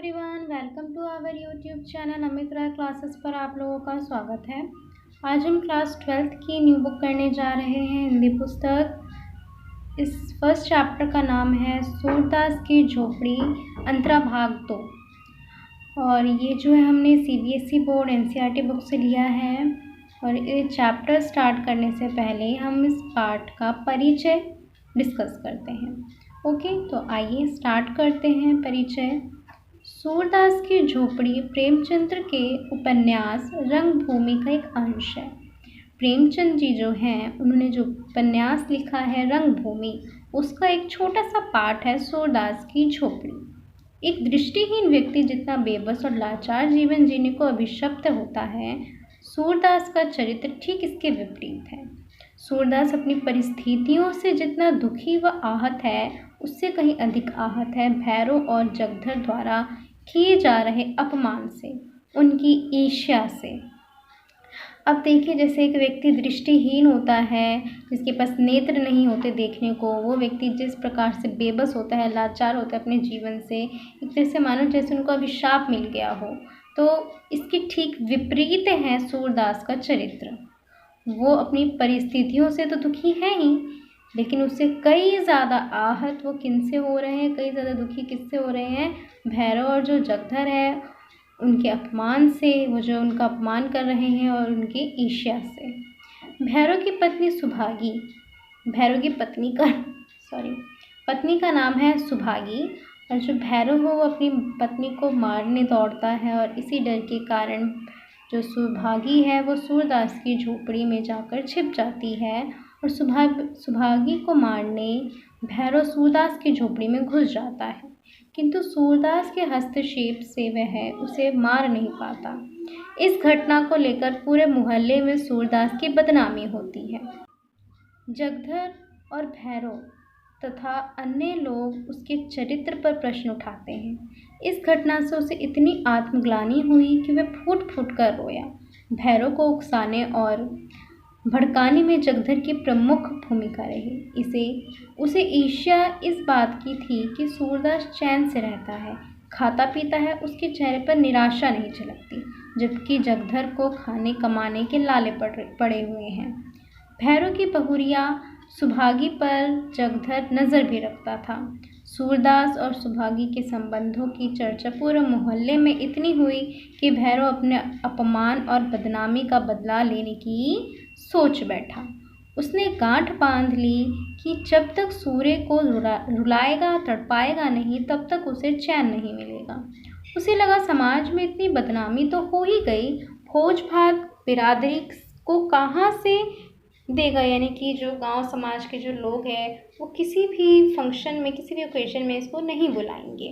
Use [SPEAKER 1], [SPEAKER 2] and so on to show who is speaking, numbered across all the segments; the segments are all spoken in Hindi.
[SPEAKER 1] Everyone, welcome to our YouTube channel Amit Rai classes पर आप लोगों का स्वागत है। आज हम क्लास 12th की न्यू बुक करने जा रहे हैं, हिंदी पुस्तक। इस फर्स्ट चैप्टर का नाम है सूरदास की झोपड़ी, अंतरा भाग 2। और ये जो है हमने सीबीएसई बोर्ड एनसीईआरटी बुक से लिया है। और ये चैप्टर स्टार्ट करने से पहले हम इस पार्ट का परिचय डिस्कस करते हैं। ओके, तो आइए स्टार्ट करते हैं परिचय। सूरदास की झोपड़ी प्रेमचंद्र के उपन्यास रंगभूमि का एक अंश है। प्रेमचंद जी जो हैं, उन्होंने जो उपन्यास लिखा है रंगभूमि, उसका एक छोटा सा पार्ट है सूरदास की झोपड़ी। एक दृष्टिहीन व्यक्ति जितना बेबस और लाचार जीवन जीने को अभिशप्त होता है, सूरदास का चरित्र ठीक इसके विपरीत है। सूरदास अपनी परिस्थितियों से जितना दुखी व आहत है, उससे कहीं अधिक आहत है भैरव और जगधर द्वारा किए जा रहे अपमान से, उनकी ईर्ष्या से। अब देखिए, जैसे एक व्यक्ति दृष्टिहीन होता है, जिसके पास नेत्र नहीं होते देखने को, वो व्यक्ति जिस प्रकार से बेबस होता है, लाचार होता है अपने जीवन से, एक तरह से मानो जैसे उनको अभिशाप मिल गया हो। तो इसकी ठीक विपरीत है सूरदास का चरित्र। वो अपनी परिस्थितियों से तो दुखी है ही, लेकिन उससे कई ज़्यादा आहत वो किनसे हो रहे हैं, कई ज़्यादा दुखी किससे हो रहे हैं, भैरव और जो जगधर है उनके अपमान से। वो जो उनका अपमान कर रहे हैं और उनकी ईर्ष्या से। भैरव की पत्नी सुभागी, भैरव की पत्नी का नाम है सुभागी। और जो भैरव हो वो अपनी पत्नी को मारने दौड़ता है, और इसी डर के कारण जो सुभागी है वो सूरदास की झोपड़ी में जाकर छिप जाती है। और सुभागी को मारने भैरव सूरदास की झोपड़ी में घुस जाता है, किंतु सूरदास के हस्तक्षेप से वह उसे मार नहीं पाता। इस घटना को लेकर पूरे मोहल्ले में सूरदास की बदनामी होती है। जगधर और भैरव तथा अन्य लोग उसके चरित्र पर प्रश्न उठाते हैं। इस घटना से उसे इतनी आत्मग्लानि हुई कि वह फूट फूट कर रोया। भैरव को उकसाने और भड़काने में जगधर की प्रमुख भूमिका रही। उसे ईर्ष्या इस बात की थी कि सूरदास चैन से रहता है, खाता पीता है, उसके चेहरे पर निराशा नहीं झलकती, जबकि जगधर को खाने कमाने के लाले पड़े हुए हैं। भैरव की बहुरिया सुभागी पर जगधर नज़र भी रखता था। सूरदास और सुभागी के संबंधों की चर्चा पूरे मोहल्ले में इतनी हुई कि भैरव अपने अपमान और बदनामी का बदला लेने की सोच बैठा। उसने गांठ बांध ली कि जब तक सूर्य को रुलाएगा, तड़पाएगा नहीं, तब तक उसे चैन नहीं मिलेगा। उसे लगा समाज में इतनी बदनामी तो हो ही गई, फौज भाग बिरादरी को कहाँ से देगा, यानी कि जो गांव समाज के जो लोग हैं वो किसी भी फंक्शन में, किसी भी ओकेजन में इसको नहीं बुलाएंगे।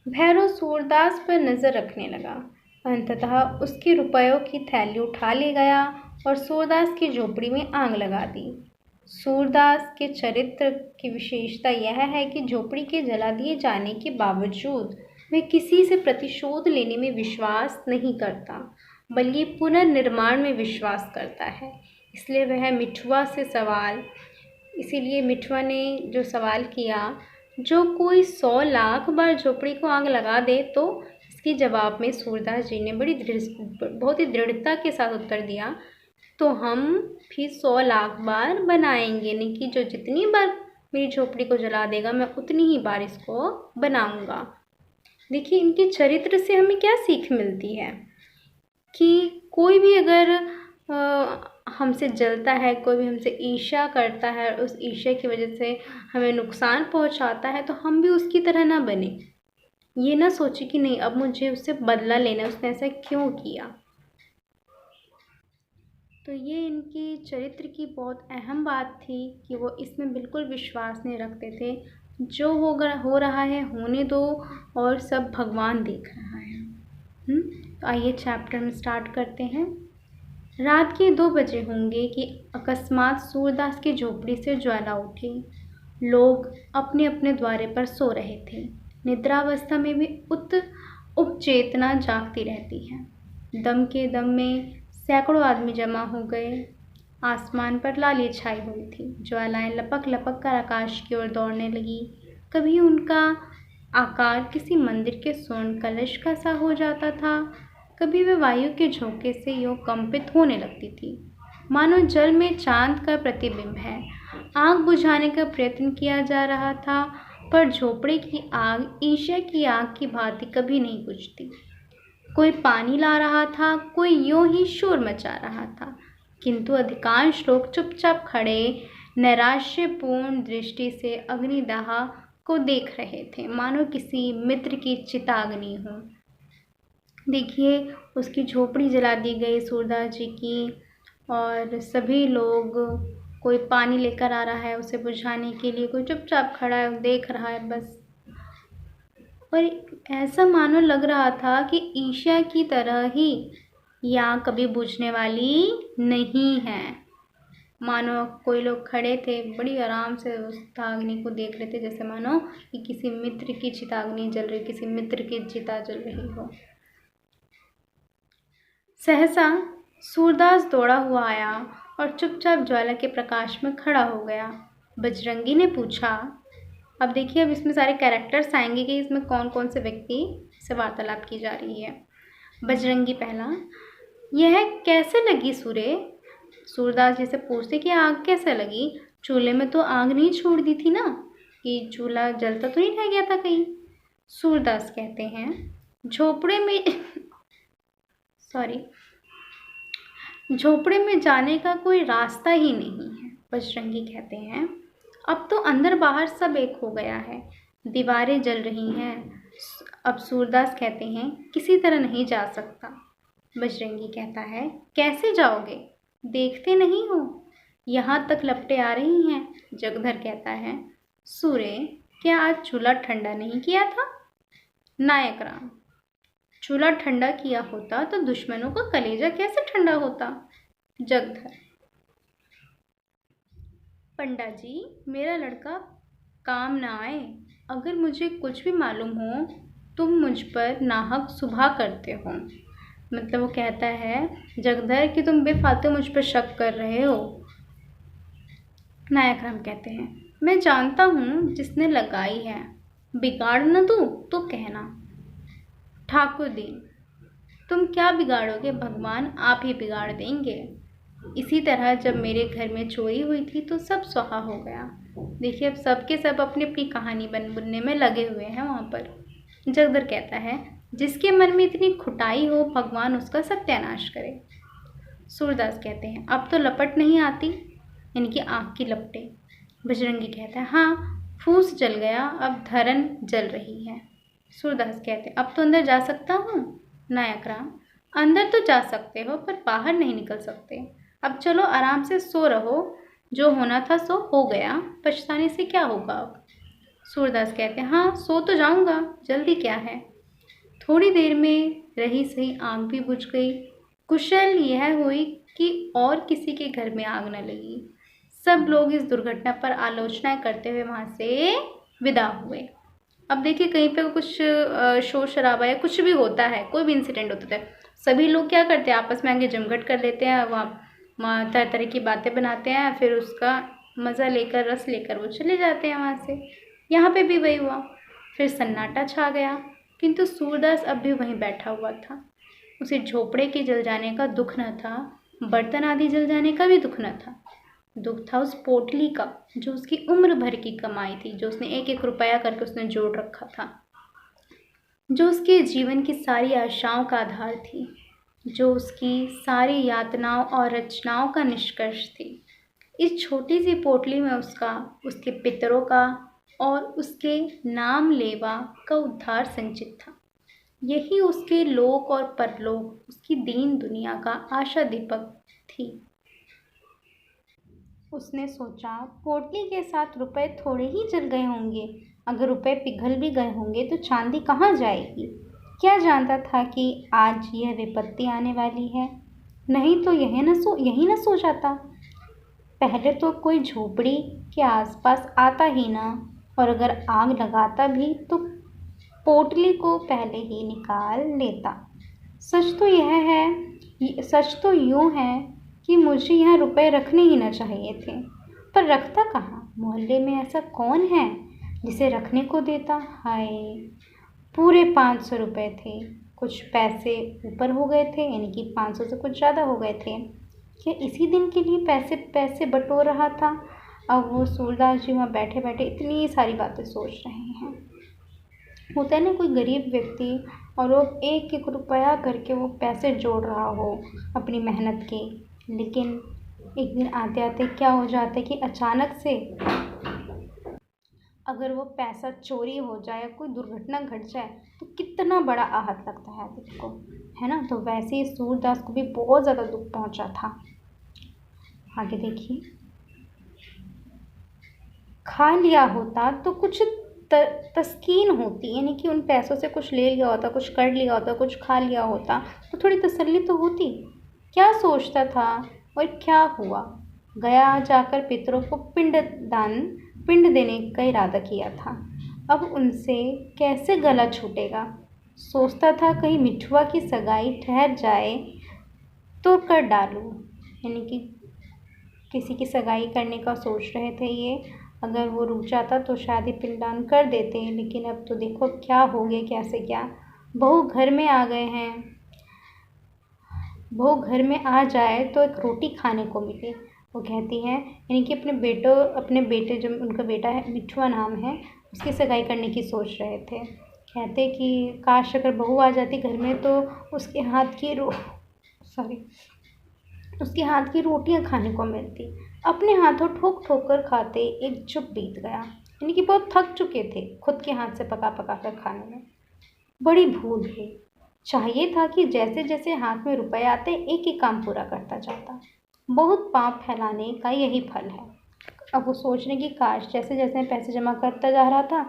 [SPEAKER 1] भैरव सूरदास पर नज़र रखने लगा। अंततः उसके रुपयों की थैली उठा ले गया और सूरदास की झोपड़ी में आग लगा दी। सूरदास के चरित्र की विशेषता यह है कि झोपड़ी के जला दिए जाने के बावजूद वह किसी से प्रतिशोध लेने में विश्वास नहीं करता, बल्कि पुनर्निर्माण में विश्वास करता है। इसीलिए मिठुआ ने जो सवाल किया, जो कोई 100 लाख बार झोपड़ी को आग लगा दे, तो इसके जवाब में सूरदास जी ने बहुत ही दृढ़ता के साथ उत्तर दिया, तो हम भी 100 लाख बार बनाएंगे, यानी कि जो जितनी बार मेरी झोपड़ी को जला देगा, मैं उतनी ही बार इसको बनाऊंगा। देखिए, इनके चरित्र से हमें क्या सीख मिलती है कि कोई भी अगर हमसे जलता है, कोई भी हमसे ईर्ष्या करता है, उस ईर्ष्या की वजह से हमें नुकसान पहुंचाता है, तो हम भी उसकी तरह ना बने। ये ना सोचे कि नहीं, अब मुझे उससे बदला लेना, उसने ऐसा क्यों किया। तो ये इनकी चरित्र की बहुत अहम बात थी कि वो इसमें बिल्कुल विश्वास नहीं रखते थे। जो हो रहा है होने दो, और सब भगवान देख रहा है। तो आइए चैप्टर में स्टार्ट करते हैं। रात के 2 बजे होंगे कि अकस्मात सूरदास की झोपड़ी से ज्वाला उठी। लोग अपने अपने द्वारे पर सो रहे थे। निद्रावस्था में भी उपचेतना जागती रहती है। दम के दम में सैकड़ों आदमी जमा हो गए। आसमान पर लाली छाई हुई थी। ज्वालाएं लपक लपक कर आकाश की ओर दौड़ने लगी। कभी उनका आकार किसी मंदिर के स्वर्ण कलश का सा हो जाता था। कभी वह वायु के झोंके से यूं कंपित होने लगती थी, मानो जल में चांद का प्रतिबिंब है। आग बुझाने का प्रयत्न किया जा रहा था, पर झोपड़े की आग ईशा की आग की भांति कभी नहीं बुझती। कोई पानी ला रहा था, कोई यूं ही शोर मचा रहा था, किंतु अधिकांश लोग चुपचाप खड़े नैराश्यपूर्ण दृष्टि से अग्निदाह को देख रहे थे, मानो किसी मित्र की चिताग्नि हो। देखिए, उसकी झोपड़ी जला दी गई सूरदास जी की, और सभी लोग, कोई पानी लेकर आ रहा है उसे बुझाने के लिए, कोई चुपचाप खड़ा है देख रहा है बस। और ऐसा मानो लग रहा था कि ईशा की तरह ही यहाँ कभी बुझने वाली नहीं है। मानो कोई लोग खड़े थे, बड़ी आराम से उस अग्नि को देख रहे थे, जैसे मानो कि किसी मित्र की चिताग्नि जल रही, किसी मित्र की चिता जल रही हो। सहसा सूरदास दौड़ा हुआ आया और चुपचाप ज्वाला के प्रकाश में खड़ा हो गया। बजरंगी ने पूछा, अब देखिए, अब इसमें सारे कैरेक्टर्स आएंगे कि इसमें कौन कौन से व्यक्ति से वार्तालाप की जा रही है। बजरंगी पहला, यह कैसे लगी सूरे? सूरदास जी से पूछते कि आग कैसे लगी? चूल्हे में तो आग नहीं छोड़ दी थी ना, कि चूल्हा जलता तो नहीं रह गया था कहीं? सूरदास कहते हैं, झोपड़े में झोपड़े में जाने का कोई रास्ता ही नहीं है। बजरंगी कहते हैं, अब तो अंदर बाहर सब एक हो गया है, दीवारें जल रही हैं। अब सूरदास कहते हैं, किसी तरह नहीं जा सकता। बजरंगी कहता है, कैसे जाओगे? देखते नहीं हो यहाँ तक लपटें आ रही हैं। जगधर कहता है, सूरे, क्या आज चूल्हा ठंडा नहीं किया था? नायक राम, चूल्हा ठंडा किया होता तो दुश्मनों का कलेजा कैसे ठंडा होता? जगधर, पंडा जी, मेरा लड़का काम ना आए। अगर मुझे कुछ भी मालूम हो, तुम मुझ पर नाहक सुबह करते हो। मतलब वो कहता है जगधर कि तुम बेफालतू मुझ पर शक कर रहे हो। नायक राम कहते हैं, मैं जानता हूँ जिसने लगाई है, बिगाड़ न दूँ तो कहना। ठाकुर दीन, तुम क्या बिगाड़ोगे? भगवान आप ही बिगाड़ देंगे। इसी तरह जब मेरे घर में चोरी हुई थी तो सब स्वाहा हो गया। देखिए, अब सबके सब अपनी अपनी कहानी बुनने में लगे हुए हैं वहाँ पर। जगदर कहता है, जिसके मन में इतनी खुटाई हो, भगवान उसका सत्यानाश करे। सूरदास कहते हैं, अब तो लपट नहीं आती, इनकी आँख की लपटें। बजरंगी कहता है, हाँ, फूस जल गया, अब धरन जल रही है। सूरदास कहते हैं, अब तो अंदर जा सकता हूँ? नायक राम, अंदर तो जा सकते हो, पर बाहर नहीं निकल सकते। अब चलो आराम से सो रहो, जो होना था सो हो गया, पछताने से क्या होगा अब? सूरदास कहते हैं, हाँ, सो तो जाऊँगा, जल्दी क्या है। थोड़ी देर में रही सही आग भी बुझ गई। कुशल यह हुई कि और किसी के घर में आग न लगी। सब लोग इस दुर्घटना पर आलोचना करते हुए वहाँ से विदा हुए। अब देखिए, कहीं पे कुछ शोर शराबा या कुछ भी होता है, कोई भी इंसिडेंट होता है, सभी लोग क्या करते हैं, आपस में आगे जमघट कर लेते हैं, वहाँ तरह तरह की बातें बनाते हैं, फिर उसका मज़ा लेकर, रस लेकर वो चले जाते हैं वहाँ से। यहाँ पे भी वही हुआ, फिर सन्नाटा छा गया, किंतु सूरदास अब भी वहीं बैठा हुआ था। उसे झोपड़े के जल जाने का दुख न था, बर्तन आदि जल जाने का भी दुख न था। दुख था उस पोटली का, जो उसकी उम्र भर की कमाई थी, जो उसने एक एक रुपया करके उसने जोड़ रखा था, जो उसके जीवन की सारी आशाओं का आधार थी, जो उसकी सारी यातनाओं और रचनाओं का निष्कर्ष थी। इस छोटी सी पोटली में उसका, उसके पितरों का और उसके नाम लेवा का उद्धार संचित था। यही उसके लोक और परलोक, उसकी दीन दुनिया का आशा दीपक थी। उसने सोचा, पोटली के साथ रुपए थोड़े ही जल गए होंगे, अगर रुपए पिघल भी गए होंगे तो चांदी कहाँ जाएगी। क्या जानता था कि आज यह विपत्ति आने वाली है, नहीं तो यही न सो जाता। पहले तो कोई झोपड़ी के आसपास आता ही ना, और अगर आग लगाता भी तो पोटली को पहले ही निकाल लेता। सच तो यूँ है कि मुझे यहाँ रुपए रखने ही न चाहिए थे, पर रखता कहाँ? मोहल्ले में ऐसा कौन है जिसे रखने को देता? हाय, पूरे 500 रुपये थे। कुछ पैसे ऊपर हो गए थे, यानी कि 500 से कुछ ज़्यादा हो गए थे। क्या इसी दिन के लिए पैसे पैसे बटोर रहा था? अब वो सूरदास जी वहाँ बैठे बैठे इतनी सारी बातें सोच रहे हैं। होता है ना, कोई गरीब व्यक्ति और वो एक एक रुपया करके वो पैसे जोड़ रहा हो अपनी मेहनत के, लेकिन एक दिन आते आते क्या हो जाता है कि अचानक से अगर वो पैसा चोरी हो जाए या कोई दुर्घटना घट जाए तो कितना बड़ा आहत लगता है आदमी को, है ना। तो वैसे ही सूरदास को भी बहुत ज़्यादा दुख पहुंचा था। आगे देखिए, खा लिया होता तो कुछ तस्कीन होती, यानी कि उन पैसों से कुछ ले लिया होता, कुछ कर लिया होता, कुछ खा लिया होता तो थोड़ी तसल्ली तो होती। क्या सोचता था और क्या हुआ? गया जाकर पितरों को पिंड देने का इरादा किया था। अब उनसे कैसे गला छूटेगा? सोचता था कहीं मिठुआ की सगाई ठहर जाए तो कर डालूं, यानी कि किसी की सगाई करने का सोच रहे थे ये। अगर वो रुक जाता तो शायद ये पिंडदान कर देते, लेकिन अब तो देखो क्या हो गया, कैसे क्या। बहू घर में आ गए हैं, बहू घर में आ जाए तो एक रोटी खाने को मिले, वो कहती है। यानी कि अपने बेटे, जो उनका बेटा है मिठुआ नाम है, उसकी सगाई करने की सोच रहे थे। कहते कि काश अगर बहू आ जाती घर में तो उसके हाथ की उसके हाथ की रोटियां खाने को मिलती। अपने हाथों ठोक ठोक कर खाते एक जुग बीत गया, यानी कि बहुत थक चुके थे खुद के हाथ से पका पका कर खाने में। बड़ी भूल हुई। चाहिए था कि जैसे जैसे हाथ में रुपए आते एक एक काम पूरा करता जाता। बहुत पाप फैलाने का यही फल है। अब वो सोचने की काश जैसे जैसे पैसे जमा करता जा रहा था,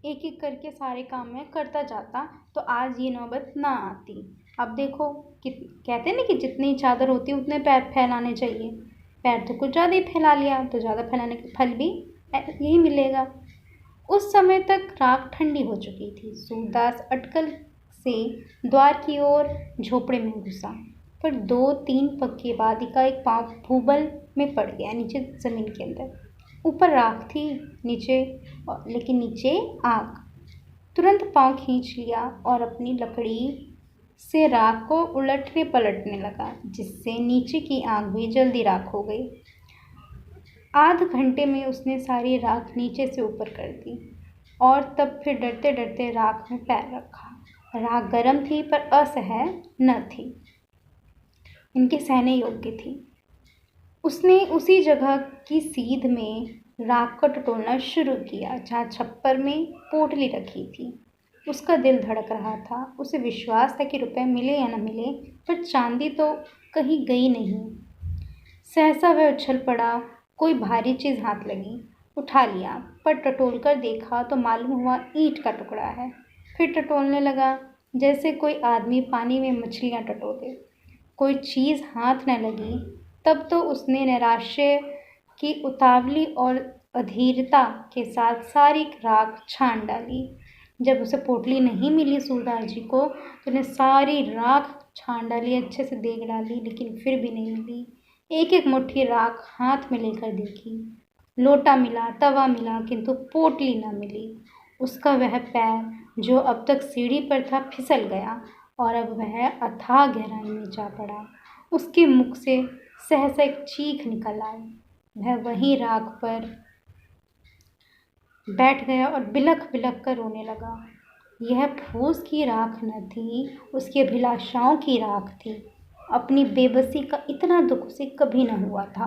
[SPEAKER 1] एक एक करके सारे काम मैं करता जाता तो आज ये नौबत ना आती। अब देखो कहते हैं ना कि जितनी चादर होती है उतने पैर फैलाने चाहिए। पैर तो कुछ ज़्यादा ही फैला लिया तो ज़्यादा फैलाने का फल भी यही मिलेगा। उस समय तक राख ठंडी हो चुकी थी। सूरदास अटकल से द्वार की ओर झोपड़े में घुसा, पर 2-3 पग के बाद एक पाँव भूबल में पड़ गया, नीचे जमीन के अंदर। ऊपर राख थी, लेकिन नीचे आग। तुरंत पाँव खींच लिया और अपनी लकड़ी से राख को उलटने पलटने लगा, जिससे नीचे की आग भी जल्दी राख हो गई। आध घंटे में उसने सारी राख नीचे से ऊपर कर दी और तब फिर डरते डरते राख में पैर रखा। राख गर्म थी पर असह्य न थी, इनके सहने योग्य थी। उसने उसी जगह की सीध में राख को टटोलना शुरू किया जहाँ छप्पर में पोटली रखी थी। उसका दिल धड़क रहा था। उसे विश्वास था कि रुपए मिले या न मिले, पर चांदी तो कहीं गई नहीं। सहसा वह उछल पड़ा। कोई भारी चीज़ हाथ लगी, उठा लिया, पर टटोल कर देखा तो मालूम हुआ ईंट का टुकड़ा है। फिर टटोलने लगा जैसे कोई आदमी पानी में मछलियाँ टटोले। कोई चीज़ हाथ न लगी। तब तो उसने नैराश्य की उतावली और अधीरता के साथ सारी राख छान डाली। जब उसे पोटली नहीं मिली सूरदास जी को, तो उसने सारी राख छान डाली, अच्छे से देख डाली, लेकिन फिर भी नहीं मिली। एक एक मुट्ठी राख हाथ में लेकर देखी। लोटा मिला, तवा मिला, किंतु पोटली न मिली। उसका वह पैर जो अब तक सीढ़ी पर था फिसल गया और अब वह अथाह गहराई में जा पड़ा। उसके मुख से सहसा एक चीख निकल आई। वह वहीं राख पर बैठ गया और बिलख बिलख कर रोने लगा। यह फूस की राख न थी, उसकी अभिलाषाओं की राख थी। अपनी बेबसी का इतना दुख उसे कभी न हुआ था।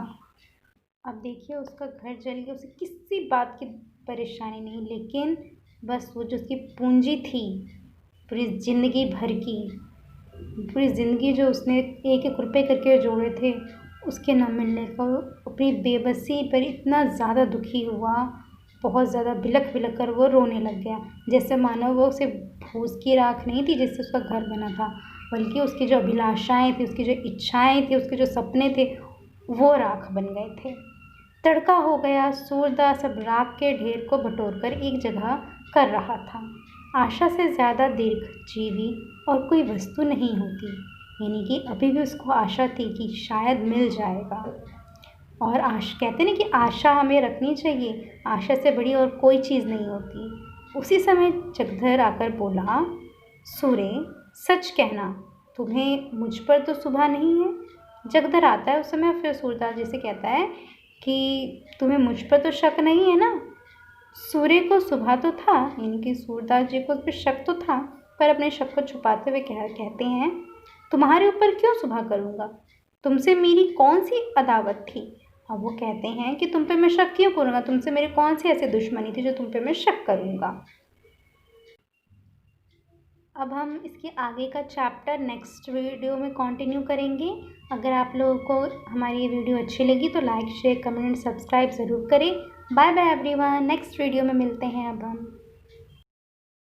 [SPEAKER 1] अब देखिए, उसका घर जल गया, उसे किसी बात की परेशानी नहीं, लेकिन बस वो जो उसकी पूंजी थी पूरी ज़िंदगी भर की, पूरी ज़िंदगी जो उसने एक एक रुपये करके जोड़े थे, उसके न मिलने का अपनी बेबसी पर इतना ज़्यादा दुखी हुआ, बहुत ज़्यादा बिलख बिलख कर वो रोने लग गया। जैसे मानो वो उसे फूस की राख नहीं थी जिससे उसका घर बना था, बल्कि उसकी जो अभिलाषाएँ थी, उसकी जो इच्छाएँ थी, उसके जो सपने थे, वो राख बन गए थे। तड़का हो गया। सूरदास अब राख के ढेर को बटोर कर एक जगह कर रहा था। आशा से ज़्यादा दीर्घजीवी और कोई वस्तु नहीं होती, यानी कि अभी भी उसको आशा थी कि शायद मिल जाएगा। और कहते ना कि आशा हमें रखनी चाहिए, आशा से बड़ी और कोई चीज़ नहीं होती। उसी समय जगधर आकर बोला, सूर्य सच कहना, तुम्हें मुझ पर तो शुभा नहीं है। जगधर आता है उस समय, फिर सूरदास जी से कहता है कि तुम्हें मुझ पर तो शक नहीं है ना। सूर्य को शुभा तो था, यानी कि सूरदास जी को उस पर शक तो था, पर अपने शक को छुपाते हुए कहते हैं, तुम्हारे ऊपर क्यों शुभा करूँगा, तुमसे मेरी कौन सी अदावत थी। अब वो कहते हैं कि तुम पे मैं शक क्यों करूँगा, तुमसे मेरी कौन सी ऐसी दुश्मनी थी जो तुम पे मैं शक करूँगा। अब हम इसके आगे का चैप्टर नेक्स्ट वीडियो में कंटिन्यू करेंगे। अगर आप लोगों को हमारी ये वीडियो अच्छी लगी तो लाइक शेयर कमेंट सब्सक्राइब ज़रूर करें। Bye bye everyone, next video में मिलते हैं अब हम।